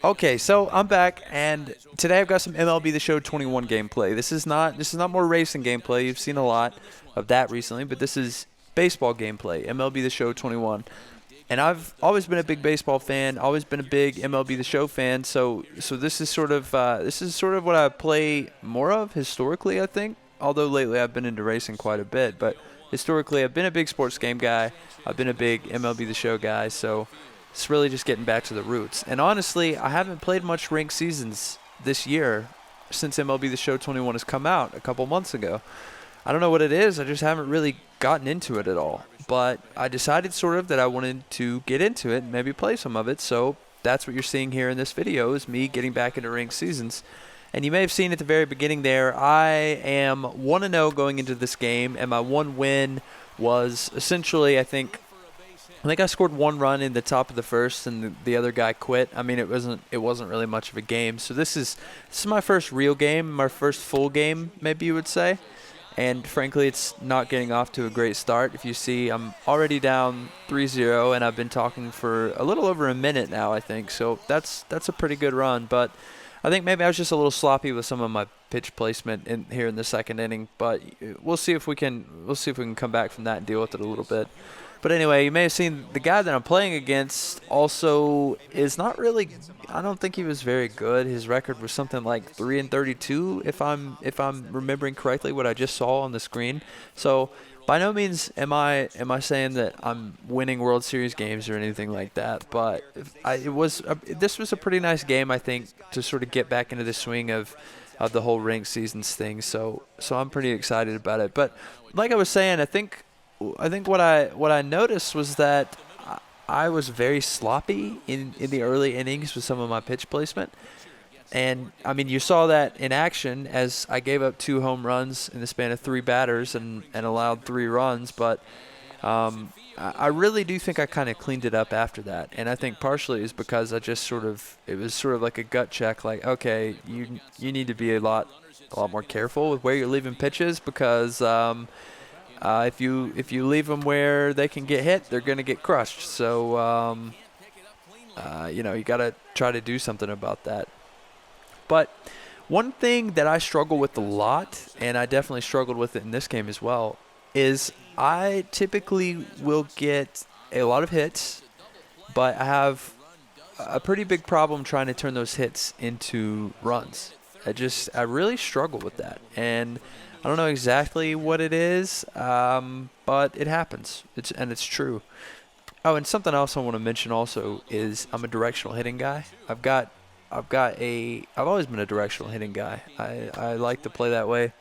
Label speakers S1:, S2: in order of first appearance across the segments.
S1: Okay, so I'm back, and today I've got some MLB The Show 21 gameplay. This is not more racing gameplay. You've seen a lot of that recently, but this is baseball gameplay. MLB The Show 21, and I've always been a big baseball fan. Always been a big MLB The Show fan. So this is sort of what I play more of historically, I think. Although lately I've been into racing quite a bit, but historically I've been a big sports game guy. I've been a big MLB The Show guy. So. It's really just getting back to the roots. And honestly, I haven't played much ranked seasons this year since MLB The Show 21 has come out a couple months ago. I don't know what it is. I just haven't really gotten into it at all. But I decided sort of that I wanted to get into it and maybe play some of it. So that's what you're seeing here in this video is me getting back into ranked seasons. And you may have seen at the very beginning there, I am 1-0 going into this game. And my one win was essentially, I think I scored one run in the top of the first, and the other guy quit. I mean, it wasn't really much of a game. So this is my first real game, my first full game, maybe you would say. And frankly, it's not getting off to a great start. If you see, I'm already down 3-0, and I've been talking for a little over a minute now, I think. So that's a pretty good run. But I think maybe I was just a little sloppy with some of my pitch placement here in the second inning. But we'll see if we can come back from that and deal with it a little bit. But anyway, you may have seen the guy that I'm playing against also is not really. I don't think he was very good. His record was something like 3-32, if I'm remembering correctly what I just saw on the screen. So by no means am I saying that I'm winning World Series games or anything like that. But this was a pretty nice game, I think, to sort of get back into the swing of the whole ranked seasons thing. So I'm pretty excited about it. But like I was saying, I think what I noticed was that I was very sloppy in the early innings with some of my pitch placement. And, I mean, you saw that in action as I gave up 2 home runs in the span of 3 batters and allowed 3 runs. But I really do think I kind of cleaned it up after that. And I think partially is because it was sort of like a gut check, like, okay, you need to be a lot more careful with where you're leaving pitches because if you leave them where they can get hit, they're going to get crushed. So, you got to try to do something about that. But one thing that I struggle with a lot, and I definitely struggled with it in this game as well, is I typically will get a lot of hits, but I have a pretty big problem trying to turn those hits into runs. I really struggle with that. And I don't know exactly what it is, but it happens. It's true. Oh, and something else I want to mention also is I'm a directional hitting guy. I've always been a directional hitting guy. I like to play that way.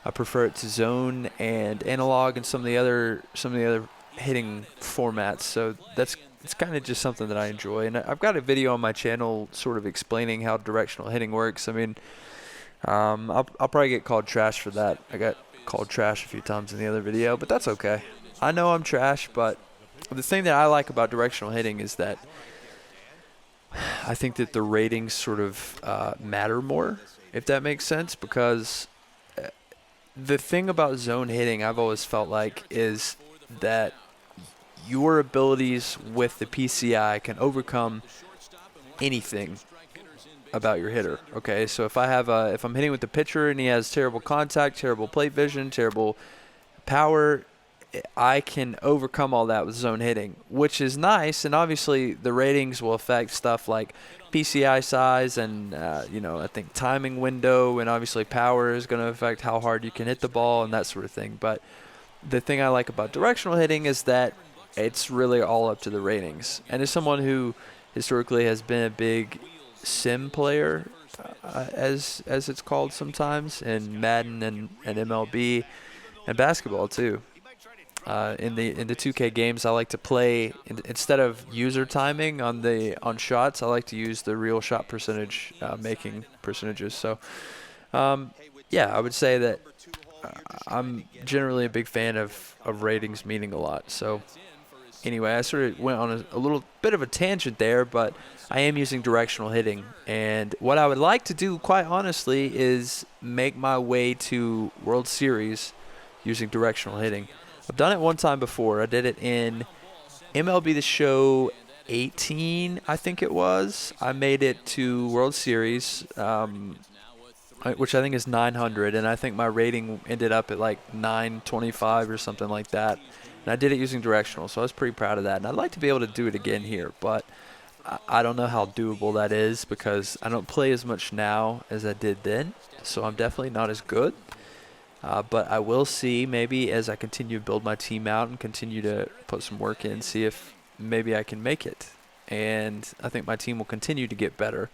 S1: I prefer it to zone and analog and some of the other hitting formats. So it's kind of just something that I enjoy. And I've got a video on my channel sort of explaining how directional hitting works. I mean, I'll probably get called trash for that. I got called trash a few times in the other video, but that's okay. I know I'm trash, but the thing that I like about directional hitting is that I think that the ratings sort of matter more, if that makes sense, because the thing about zone hitting I've always felt like is that your abilities with the PCI can overcome anything about your hitter. Okay, so if I'm hitting with the pitcher and he has terrible contact, terrible plate vision, terrible power, I can overcome all that with zone hitting, which is nice. And obviously the ratings will affect stuff like PCI size and I think timing window, and obviously power is going to affect how hard you can hit the ball and that sort of thing. But the thing I like about directional hitting is that it's really all up to the ratings. And as someone who historically has been a big sim player, as it's called sometimes, in Madden and MLB and basketball too. In the 2K games, I like to play instead of user timing on shots. I like to use the real shot percentage making percentages. So, I would say that I'm generally a big fan of ratings meaning a lot. So, anyway, I sort of went on a little bit of a tangent there, but I am using directional hitting. And what I would like to do, quite honestly, is make my way to World Series using directional hitting. I've done it one time before. I did it in MLB The Show 18, I think it was. I made it to World Series, which I think is 900, and I think my rating ended up at like 925 or something like that. And I did it using Directional, so I was pretty proud of that. And I'd like to be able to do it again here, but I don't know how doable that is because I don't play as much now as I did then, so I'm definitely not as good. But I will see maybe as I continue to build my team out and continue to put some work in, see if maybe I can make it. And I think my team will continue to get better.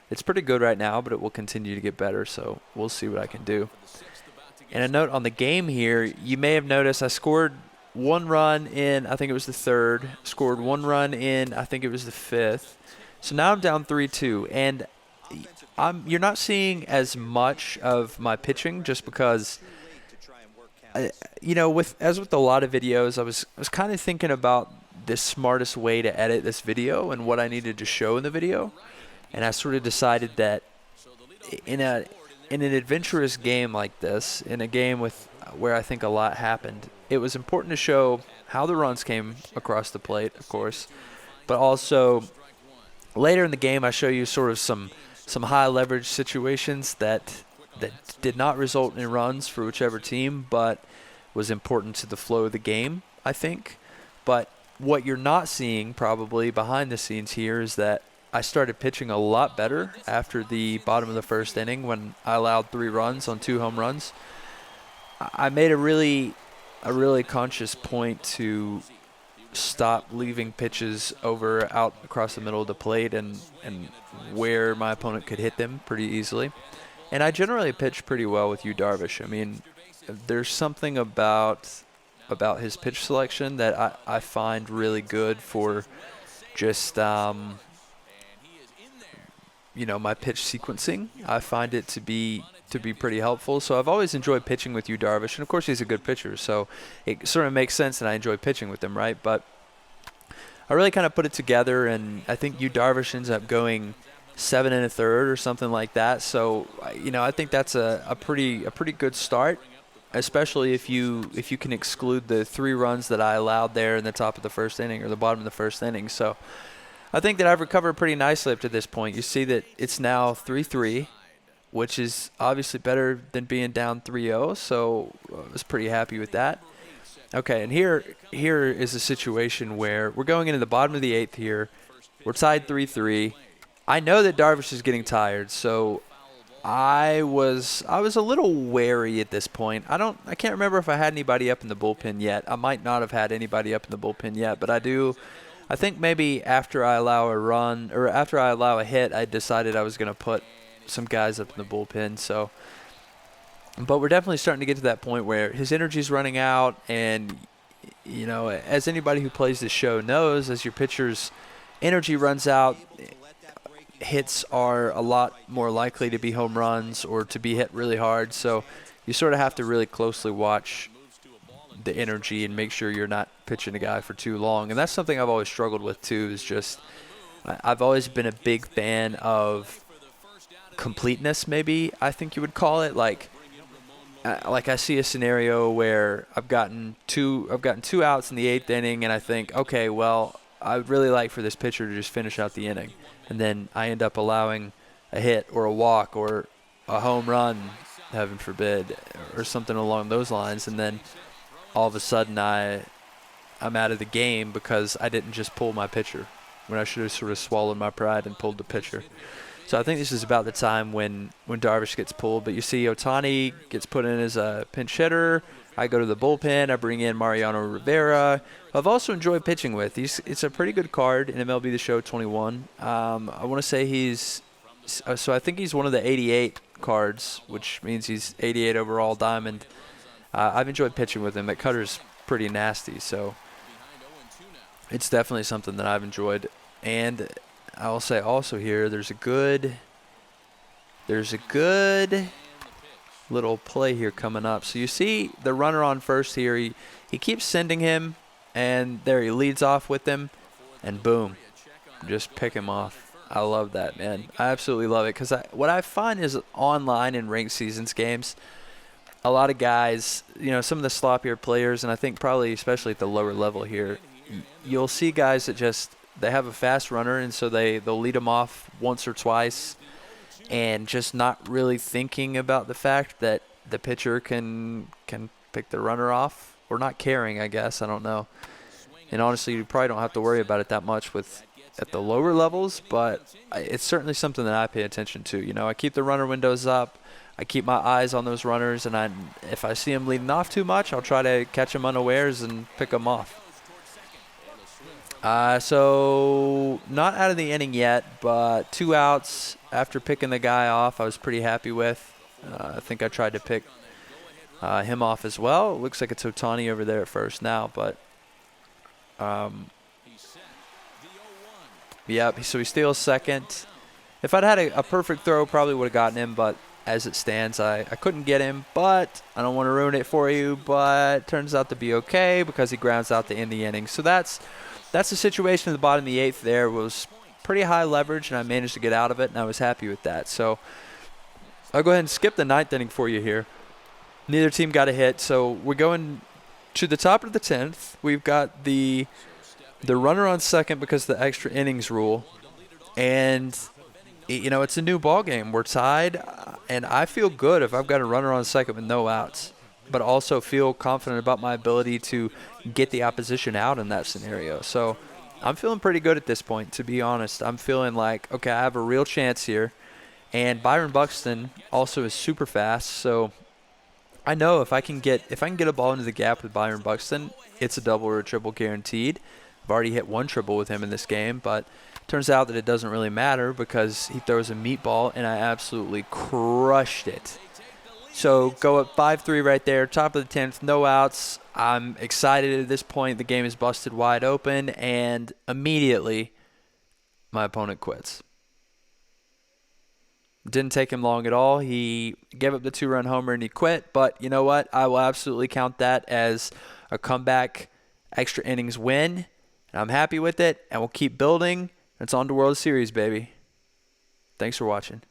S1: It's pretty good right now, but it will continue to get better, so we'll see what I can do. And a note on the game here, you may have noticed I scored 1 run in, I think it was the 3rd, scored 1 run in, I think it was the 5th. So now I'm down 3-2, and you're not seeing as much of my pitching just because, as with a lot of videos, I was kind of thinking about the smartest way to edit this video and what I needed to show in the video. And I sort of decided that in an adventurous game like this, in a game where I think a lot happened, it was important to show how the runs came across the plate, of course, but also later in the game I show you sort of some high leverage situations that did not result in runs for whichever team, but was important to the flow of the game, I think. But what you're not seeing probably behind the scenes here is that I started pitching a lot better after the bottom of the 1st inning when I allowed 3 runs on 2 home runs. I made a really conscious point to stop leaving pitches out across the middle of the plate and where my opponent could hit them pretty easily. And I generally pitch pretty well with Yu Darvish. I mean, there's something about his pitch selection that I find really good for just my pitch sequencing. I find it to be pretty helpful. So I've always enjoyed pitching with Yu Darvish, and of course he's a good pitcher, so it sort of makes sense that I enjoy pitching with him, right? But I really kind of put it together, and I think Yu Darvish ends up going 7 1/3 or something like that. So I think that's a pretty good start, especially if you can exclude the 3 runs that I allowed there in the top of the 1st inning or the bottom of the 1st inning. So I think that I've recovered pretty nicely up to this point. You see that it's now 3-3, which is obviously better than being down 3-0, so I was pretty happy with that. Okay, and here is a situation where we're going into the bottom of the 8th here. We're tied 3-3. I know that Darvish is getting tired, so I was a little wary at this point. I can't remember if I had anybody up in the bullpen yet. I might not have had anybody up in the bullpen yet, but I think maybe after I allow a run or after I allow a hit, I decided I was going to put some guys up in the bullpen. So, but we're definitely starting to get to that point where his energy's running out, and as anybody who plays this show knows, as your pitcher's energy runs out, hits are a lot more likely to be home runs or to be hit really hard. So you sort of have to really closely watch the energy and make sure you're not pitching a guy for too long. And that's something I've always struggled with too, is just I've always been a big fan of completeness, maybe I think you would call it. Like I see a scenario where I've gotten two outs in the 8th inning, and I think, okay, well, I would really like for this pitcher to just finish out the inning, and then I end up allowing a hit or a walk or a home run, heaven forbid, or something along those lines, and then all of a sudden I'm out of the game because I didn't just pull my pitcher when I should have sort of swallowed my pride and pulled the pitcher. So I think this is about the time when Darvish gets pulled. But you see Ohtani gets put in as a pinch hitter. I go to the bullpen. I bring in Mariano Rivera. I've also enjoyed pitching with. It's a pretty good card in MLB The Show 21. I want to say so I think he's one of the 88 cards, which means he's 88 overall diamond. I've enjoyed pitching with him. That cutter's pretty nasty, so it's definitely something that I've enjoyed. And I will say also here, there's a good little play here coming up. So you see the runner on first here. He keeps sending him, and there he leads off with him, and boom, just pick him off. I love that, man. I absolutely love it, because what I find is online in ranked seasons games, a lot of guys, some of the sloppier players, and I think probably especially at the lower level here, you'll see guys that just they have a fast runner, and so they'll lead him off once or twice, and just not really thinking about the fact that the pitcher can pick the runner off, or not caring, I guess. I don't know. And honestly, you probably don't have to worry about it that much at the lower levels, but it's certainly something that I pay attention to. You know, I keep the runner windows up. I keep my eyes on those runners, and if I see them leading off too much, I'll try to catch them unawares and pick them off. So not out of the inning yet, but 2 outs after picking the guy off I was pretty happy with. I think I tried to pick him off as well. It looks like it's Ohtani over there at first now, but yep, so he steals second. If I'd had a perfect throw, probably would have gotten him, but as it stands, I couldn't get him, but I don't want to ruin it for you, but turns out to be okay because he grounds out to end the inning. So that's the situation at the bottom of the 8th there. Was pretty high leverage, and I managed to get out of it, and I was happy with that. So I'll go ahead and skip the 9th inning for you here. Neither team got a hit, so we're going to the top of the 10th. We've got the runner on second because of the extra innings rule, and you know, it's a new ball game. We're tied, and I feel good if I've got a runner on second with no outs, but also feel confident about my ability to get the opposition out in that scenario. So I'm feeling pretty good at this point, to be honest. I'm feeling like, okay, I have a real chance here, and Byron Buxton also is super fast, so I know if I can get a ball into the gap with Byron Buxton, it's a double or a triple guaranteed. I've already hit 1 triple with him in this game, but turns out that it doesn't really matter because he throws a meatball, and I absolutely crushed it. So go up 5-3 right there, top of the 10th, no outs. I'm excited at this point. The game is busted wide open, and immediately my opponent quits. Didn't take him long at all. He gave up the 2-run homer, and he quit. But you know what? I will absolutely count that as a comeback extra innings win, and I'm happy with it, and we'll keep building. It's on to World Series, baby. Thanks for watching.